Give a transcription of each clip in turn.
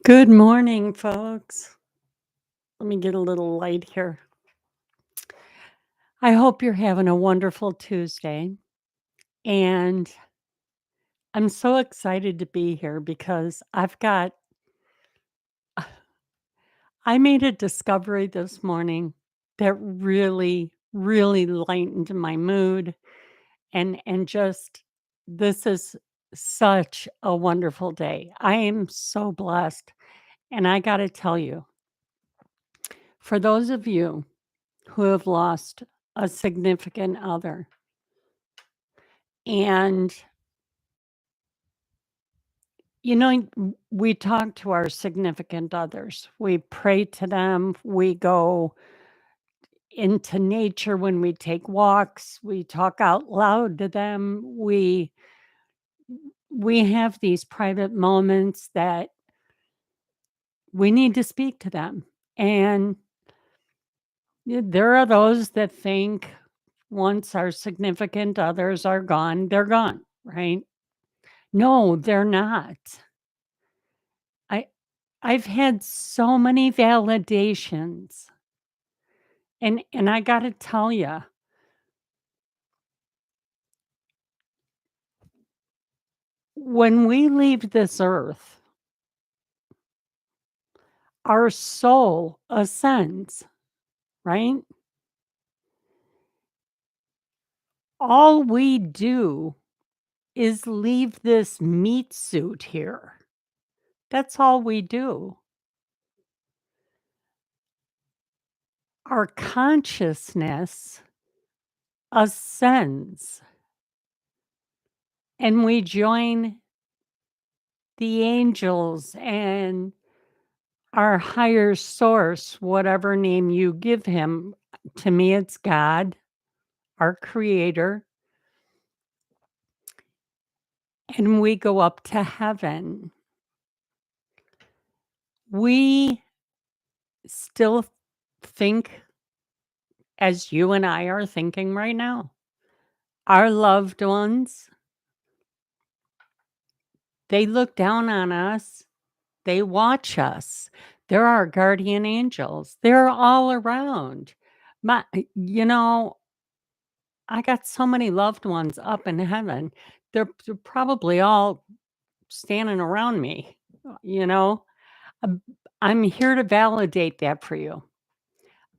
Good morning, folks. Let me get a little light here. I hope you're having a wonderful Tuesday. And I'm so excited to be here because I made a discovery this morning that really, really lightened my mood. And just, this is such a wonderful day. I am so blessed. And I got to tell you, for those of you who have lost a significant other, and, we talk to our significant others. We pray to them. We go into nature when we take walks. We talk out loud to them. We have these private moments that we need to speak to them. And there are those that think once our significant others are gone, they're gone, right? No, they're not. I I've had so many validations, and I gotta tell you, when we leave this earth, our soul ascends, right? All we do is leave this meat suit here. That's all we do. Our consciousness ascends, and we join the angels and our higher source, whatever name you give him. To me, it's God, our creator, and we go up to heaven. We still think as you and I are thinking right now. Our loved ones, they look down on us, they watch us. They're our guardian angels. They're all around. My, you know, I got so many loved ones up in heaven. They're probably all standing around me, you know? Um, I'm here to validate that for you.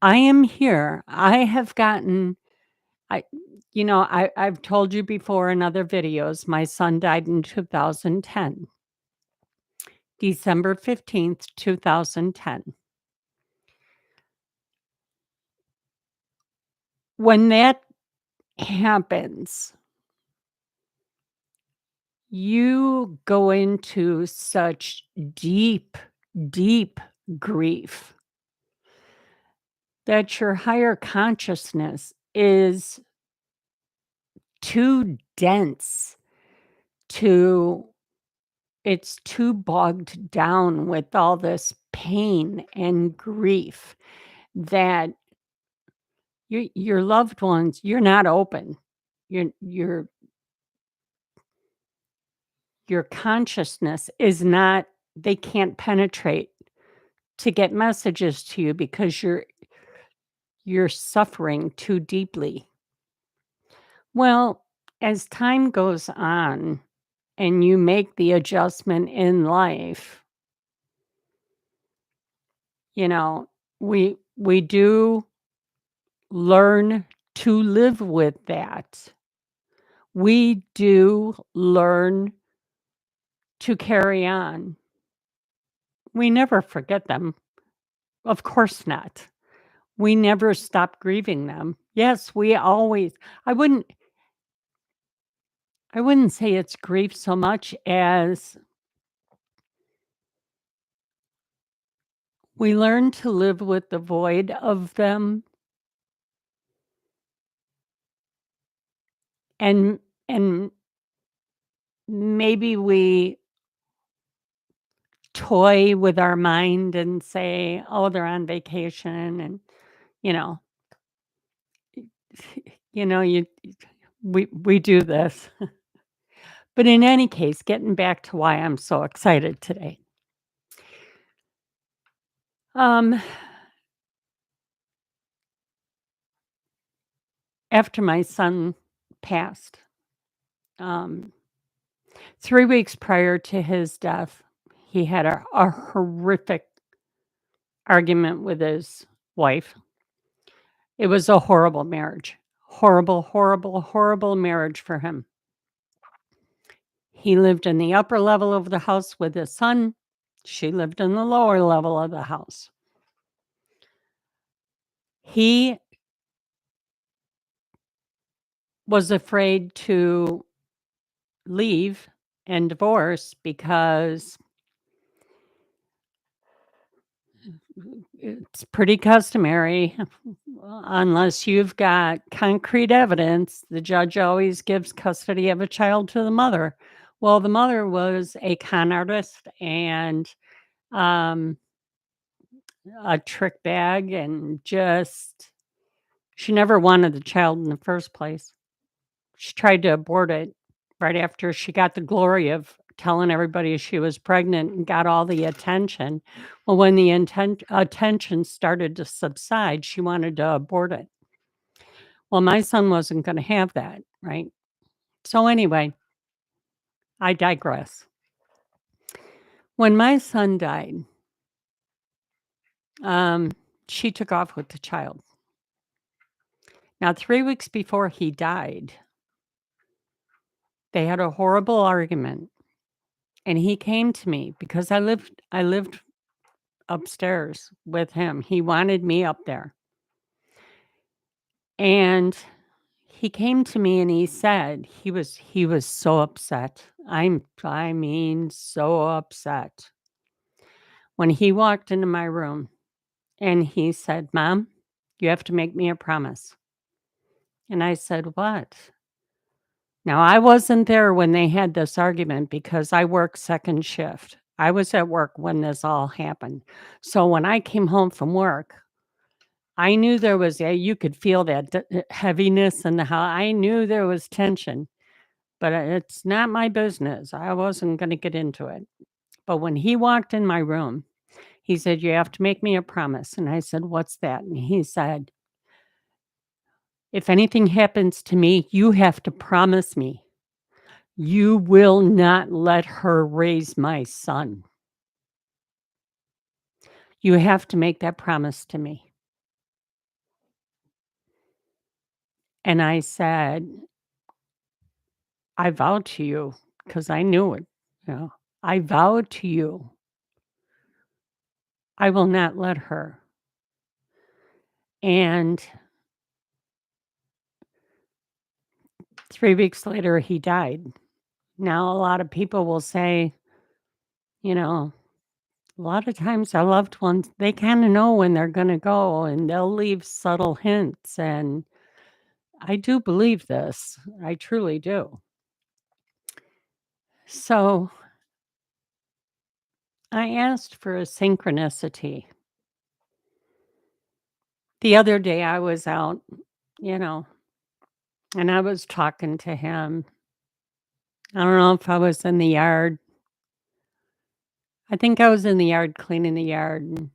I am here. I have gotten I I've told you before in other videos, my son died in 2010, December 15th, 2010. When that happens, you go into such deep, deep grief that your higher consciousness is too dense to it's too bogged down with all this pain and grief that your loved ones, you're not open. Your your consciousness is not, they can't penetrate to get messages to you because you're suffering too deeply. Well, as time goes on and you make the adjustment in life, you know, we do learn to live with that. We do learn to carry on. We never forget them. Of course not. We never stop grieving them. Yes, we always I wouldn't I wouldn't say it's grief so much as we learn to live with the void of them, and and maybe we toy with our mind and say, "Oh, they're on vacation," and, you know, you we do this. But in any case, getting back to why I'm so excited today. Um, after my son passed, um, 3 weeks prior to his death, he had a horrific argument with his wife. It was a horrible marriage. Horrible, horrible, horrible marriage for him. He lived in the upper level of the house with his son. She lived in the lower level of the house. He was afraid to leave and divorce because it's pretty customary, unless you've got concrete evidence, the judge always gives custody of a child to the mother. Well, the mother was a con artist and um, a trick bag, and just she never wanted the child in the first place. She tried to abort it right after she got the glory of telling everybody she was pregnant and got all the attention. Well, when the attention started to subside, she wanted to abort it. Well, my son wasn't going to have that, right? So, anyway, I digress. When my son died, um, she took off with the child. Now, 3 weeks before he died, they had a horrible argument, and he came to me because I lived upstairs with him. He wanted me up there. And he came to me and he said he was so upset. I mean so upset. When he walked into my room and he said, "Mom, you have to make me a promise." And I said, "What?" Now, I wasn't there when they had this argument because I work second shift. I was at work when this all happened. So when I came home from work, I knew there was you could feel that heaviness in the house. I knew there was tension, but it's not my business. I wasn't going to get into it. But when he walked in my room, he said, "You have to make me a promise." And I said, "What's that?" And he said, "If anything happens to me, you have to promise me you will not let her raise my son. You have to make that promise to me." And I said, "I vow to you," because I knew it. You know, "I vow to you, I will not let her." And 3 weeks later, he died. Now, a lot of people will say, you know, a lot of times our loved ones, they kind of know when they're going to go and they'll leave subtle hints. And I do believe this. I truly do. So I asked for a synchronicity. The other day I was out, you know, and I was talking to him. I don't know if I was in the yard. I think I was in the yard cleaning the yard. And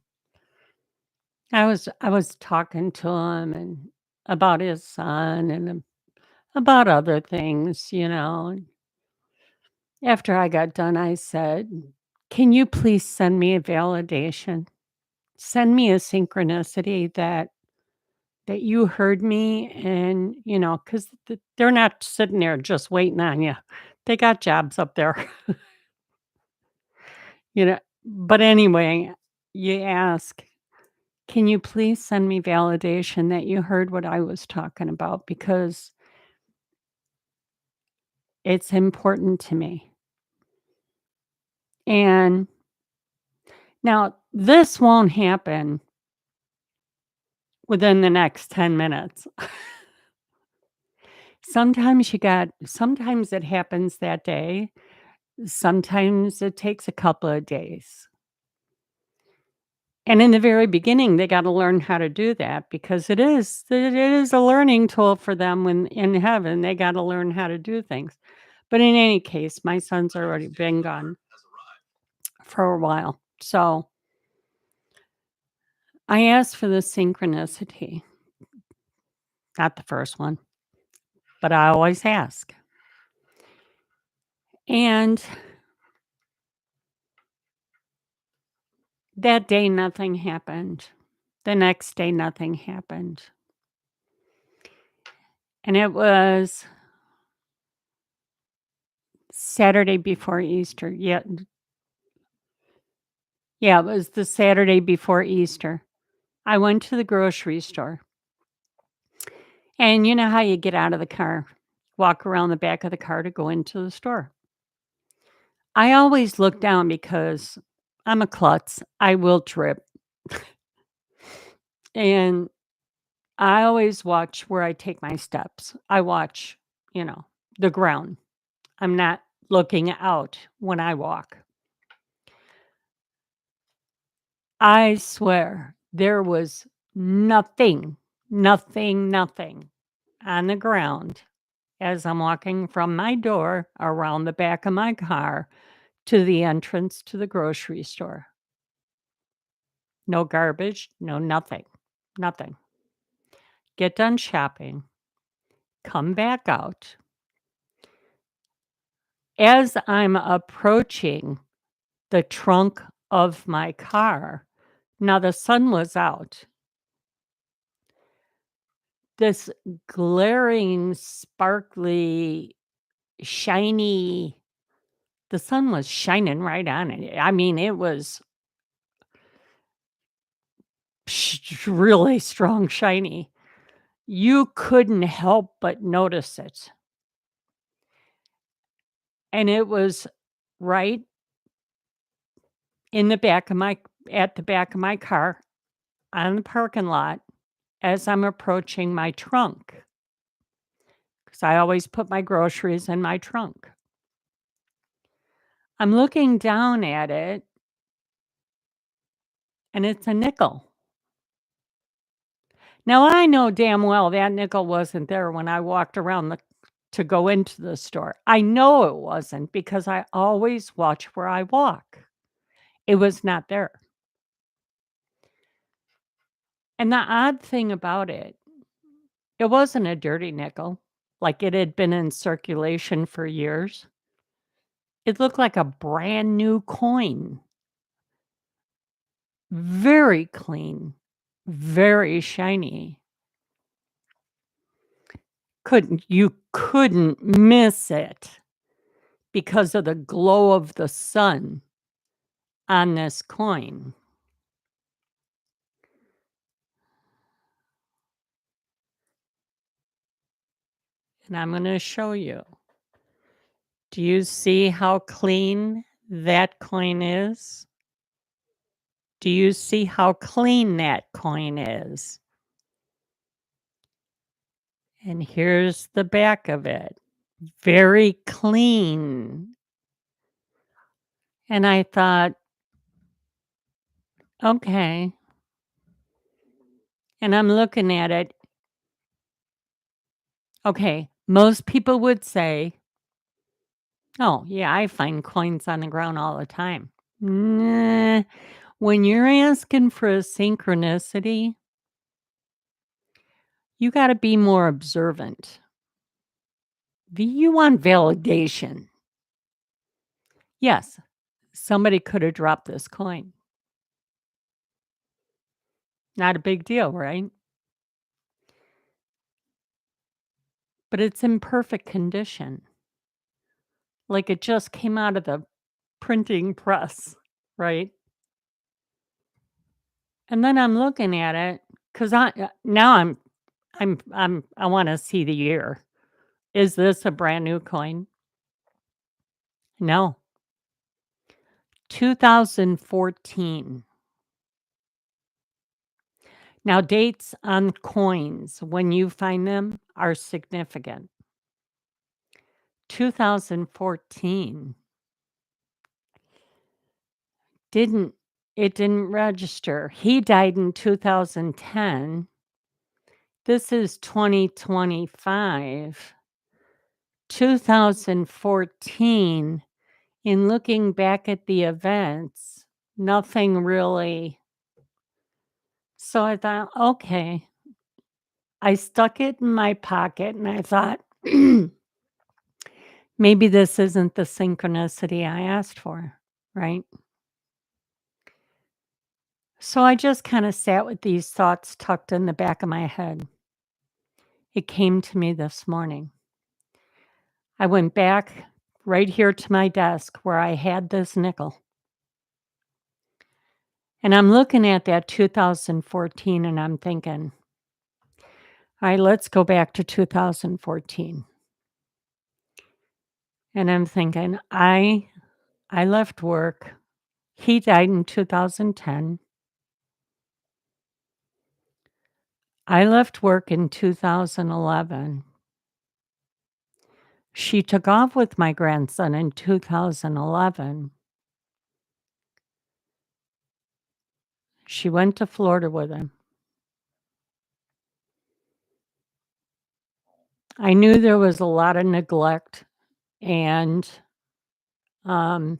I was talking to him and about his son and about other things, you know. And after I got done, I said, "Can you please send me a validation? Send me a synchronicity that you heard me, and, because they're not sitting there just waiting on you. They got jobs up there." But anyway, you ask, "Can you please send me validation that you heard what I was talking about? Because it's important to me." And now this won't happen within the next 10 minutes. Sometimes it happens that day. Sometimes it takes a couple of days. And in the very beginning, they gotta learn how to do that because it is a learning tool for them when in heaven, they gotta learn how to do things. But in any case, my son's already been gone for a while. So I asked for the synchronicity, not the first one, but I always ask. And that day, nothing happened. The next day, nothing happened. And it was Saturday before Easter. Yeah, it was the Saturday before Easter. I went to the grocery store. And you know how you get out of the car, walk around the back of the car to go into the store. I always look down because I'm a klutz. I will trip. And I always watch where I take my steps. I watch, the ground. I'm not looking out when I walk. I swear there was nothing on the ground as I'm walking from my door around the back of my car to the entrance to the grocery store. No garbage, no nothing. Get done shopping, come back out. As I'm approaching the trunk of my car, now the sun was out. This glaring, sparkly, shiny, the sun was shining right on it. I mean, it was really strong, shiny. You couldn't help but notice it. And it was right in the back of my at the back of my car on the parking lot as I'm approaching my trunk, because I always put my groceries in my trunk. I'm looking down at it, and it's a nickel. Now, I know damn well that nickel wasn't there when I walked around to go into the store. I know it wasn't because I always watch where I walk. It was not there. And the odd thing about it wasn't a dirty nickel, like it had been in circulation for years. It looked like a brand new coin. Very clean, very shiny. You couldn't miss it because of the glow of the sun on this coin. And I'm gonna show you. Do you see how clean that coin is? Do you see how clean that coin is? And here's the back of it. Very clean. And I thought, okay. And I'm looking at it. Okay, most people would say, oh, yeah, I find coins on the ground all the time. Nah, when you're asking for a synchronicity, you got to be more observant. You want validation. Yes, somebody could have dropped this coin. Not a big deal, right? But it's in perfect condition. Like it just came out of the printing press, right? And then I'm looking at it because now I want to see the year. Is this a brand new coin? No. 2014. Now, dates on coins, when you find them, are significant. 2014 didn't register. He died in 2010. This is 2025. 2014, in looking back at the events, nothing really So I thought, okay. I stuck it in my pocket and I thought, maybe this isn't the synchronicity I asked for, right? So I just kind of sat with these thoughts tucked in the back of my head. It came to me this morning. I went back right here to my desk where I had this nickel. And I'm looking at that 2014 and I'm thinking, all right, let's go back to 2014. And I'm thinking, I left work. He died in 2010. I left work in 2011. She took off with my grandson in 2011. She went to Florida with him. I knew there was a lot of neglect and um,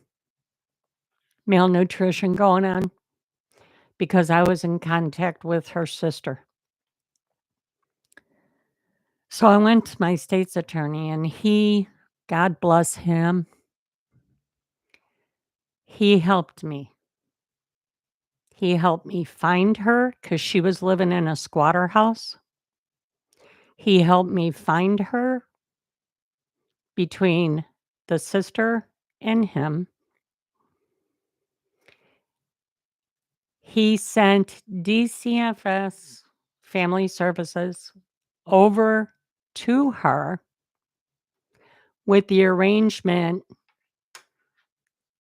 malnutrition going on because I was in contact with her sister. So I went to my state's attorney and God bless him, he helped me. He helped me find her because she was living in a squatter house. He helped me find her between the sister and him. He sent DCFS Family Services over to her with the arrangement,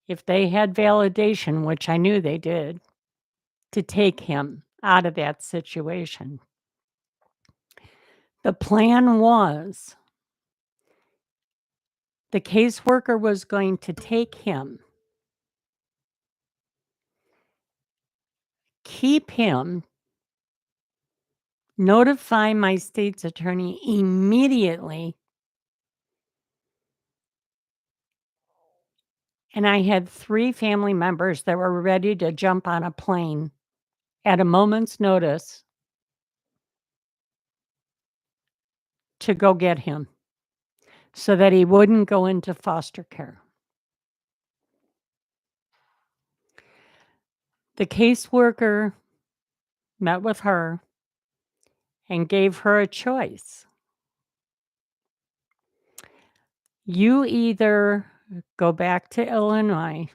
if they had validation, which I knew they did, to take him out of that situation. The plan was the caseworker was going to take him, keep him, notify my state's attorney immediately. And I had 3 family members that were ready to jump on a plane at a moment's notice to go get him so that he wouldn't go into foster care. The caseworker met with her and gave her a choice. You either go back to Illinois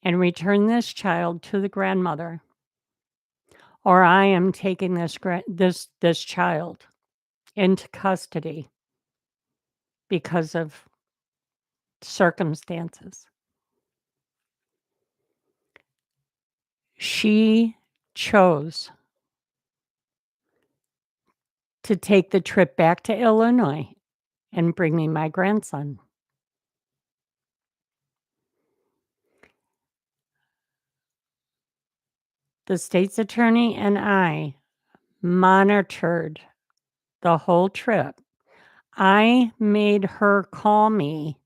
and return this child to the grandmother, or I am taking this child into custody because of circumstances. She chose to take the trip back to Illinois and bring me my grandson. The state's attorney and I monitored the whole trip. I made her call me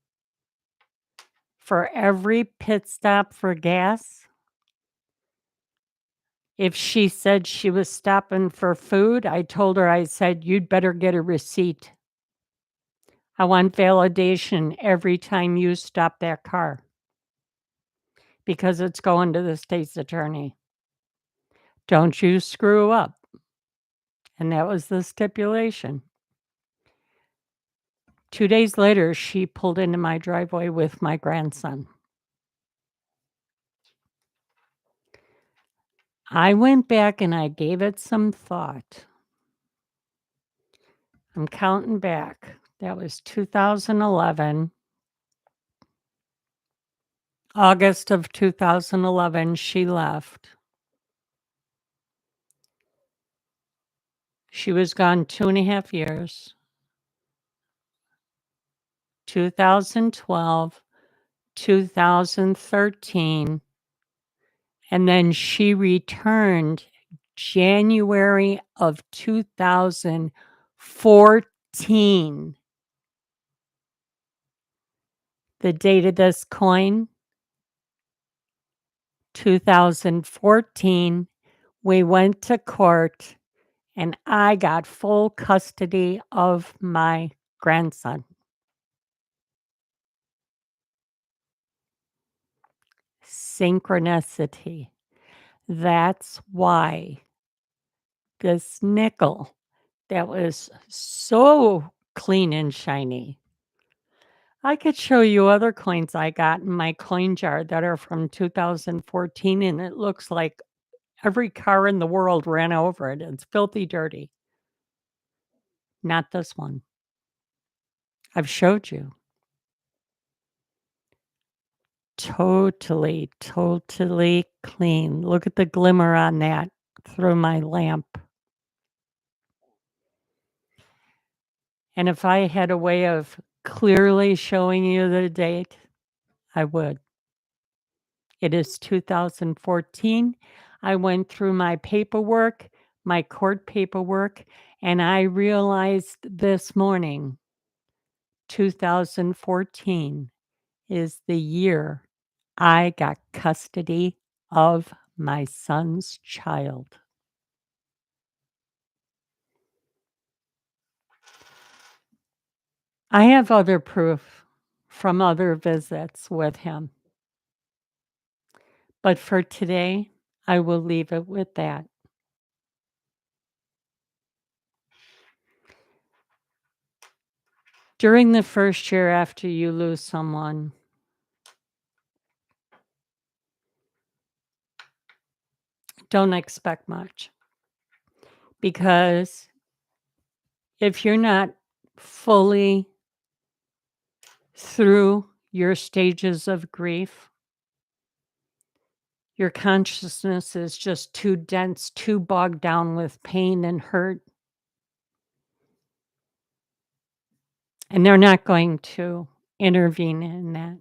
for every pit stop for gas. If she said she was stopping for food, I told her, I said, you'd better get a receipt. I want validation every time you stop that car because it's going to the state's attorney. Don't you screw up. And that was the stipulation. 2 days later, she pulled into my driveway with my grandson. I went back and I gave it some thought. I'm counting back. That was 2011. August of 2011, she left. She was gone 2.5 years. 2012, 2013, and then she returned January of 2014. The date of this coin, 2014, we went to court and I got full custody of my grandson. Synchronicity. That's why this nickel that was so clean and shiny. I could show you other coins I got in my coin jar that are from 2014, and it looks like every car in the world ran over it. It's filthy dirty. Not this one. I've showed you. Totally, totally clean. Look at the glimmer on that through my lamp. And if I had a way of clearly showing you the date, I would. It is 2014. I went through my paperwork, my court paperwork, and I realized this morning, 2014 is the year I got custody of my son's child. I have other proof from other visits with him. But for today, I will leave it with that. During the first year after you lose someone, don't expect much. Because if you're not fully through your stages of grief, your consciousness is just too dense, too bogged down with pain and hurt. And they're not going to intervene in that.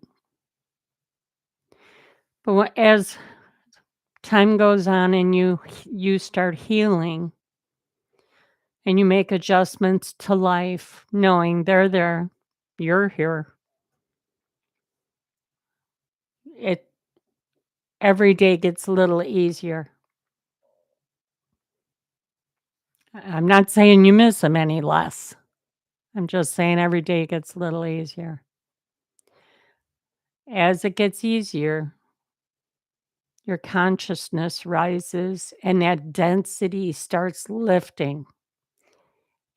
But as time goes on and you start healing and you make adjustments to life, knowing they're there, you're here. It every day gets a little easier. I'm not saying you miss them any less. I'm just saying every day gets a little easier. As it gets easier, your consciousness rises and that density starts lifting.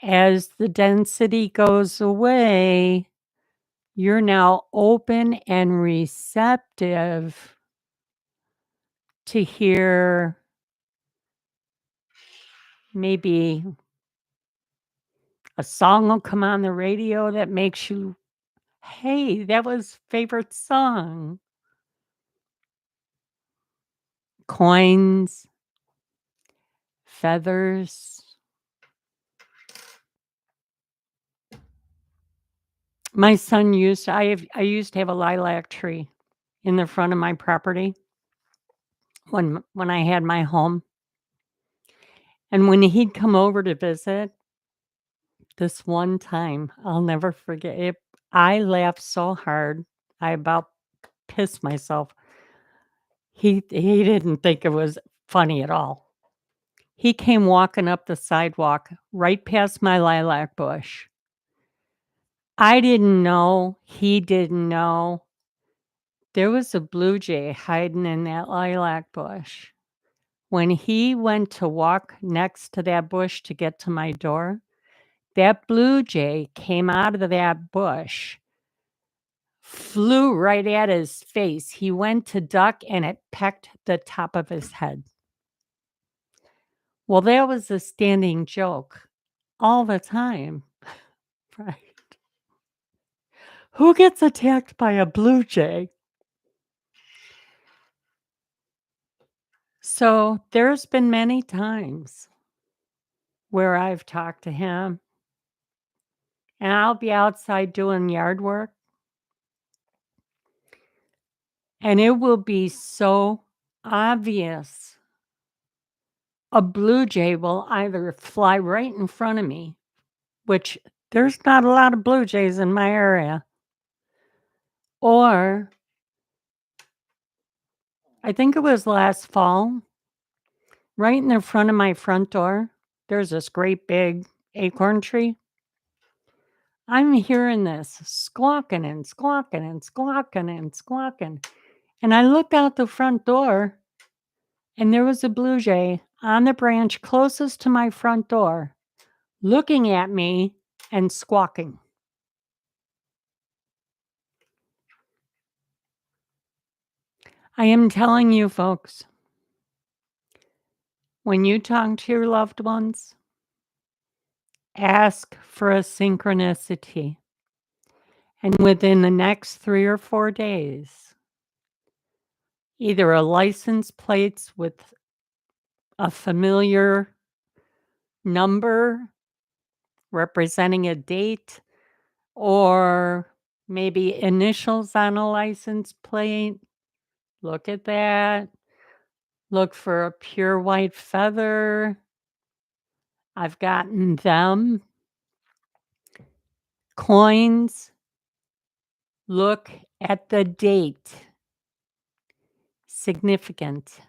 As the density goes away, you're now open and receptive to hear maybe a song will come on the radio that makes you, hey, that was favorite song. Coins, feathers. My son I used to have a lilac tree in the front of my property when I had my home. And when he'd come over to visit, this one time, I'll never forget it. I laughed so hard, I about pissed myself. He didn't think it was funny at all. He came walking up the sidewalk right past my lilac bush. I didn't know, he didn't know. There was a blue jay hiding in that lilac bush. When he went to walk next to that bush to get to my door, that blue jay came out of that bush, flew right at his face. He went to duck and it pecked the top of his head. Well, that was a standing joke all the time. Right. Who gets attacked by a blue jay? So there's been many times where I've talked to him and I'll be outside doing yard work and it will be so obvious. A blue jay will either fly right in front of me, which there's not a lot of blue jays in my area, or I think it was last fall, right in the front of my front door, there's this great big acorn tree. I'm hearing this squawking and squawking and squawking and squawking. And I looked out the front door and there was a blue jay on the branch closest to my front door, looking at me and squawking. I am telling you, folks, when you talk to your loved ones, ask for a synchronicity. And within the next 3 or 4 days, either a license plates with a familiar number representing a date, or maybe initials on a license plate. Look at that. Look for a pure white feather. I've gotten them. Coins. Look at the date. Significant.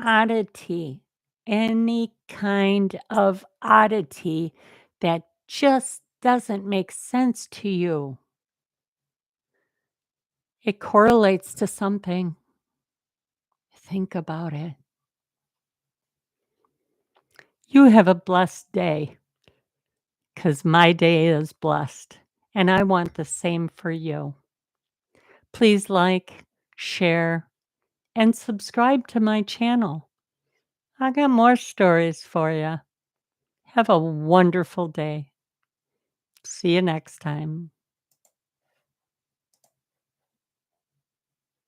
Oddity. Any kind of oddity that just doesn't make sense to you. It correlates to something. Think about it. You have a blessed day, because my day is blessed, and I want the same for you. Please like, share, and subscribe to my channel. I got more stories for you. Have a wonderful day. See you next time.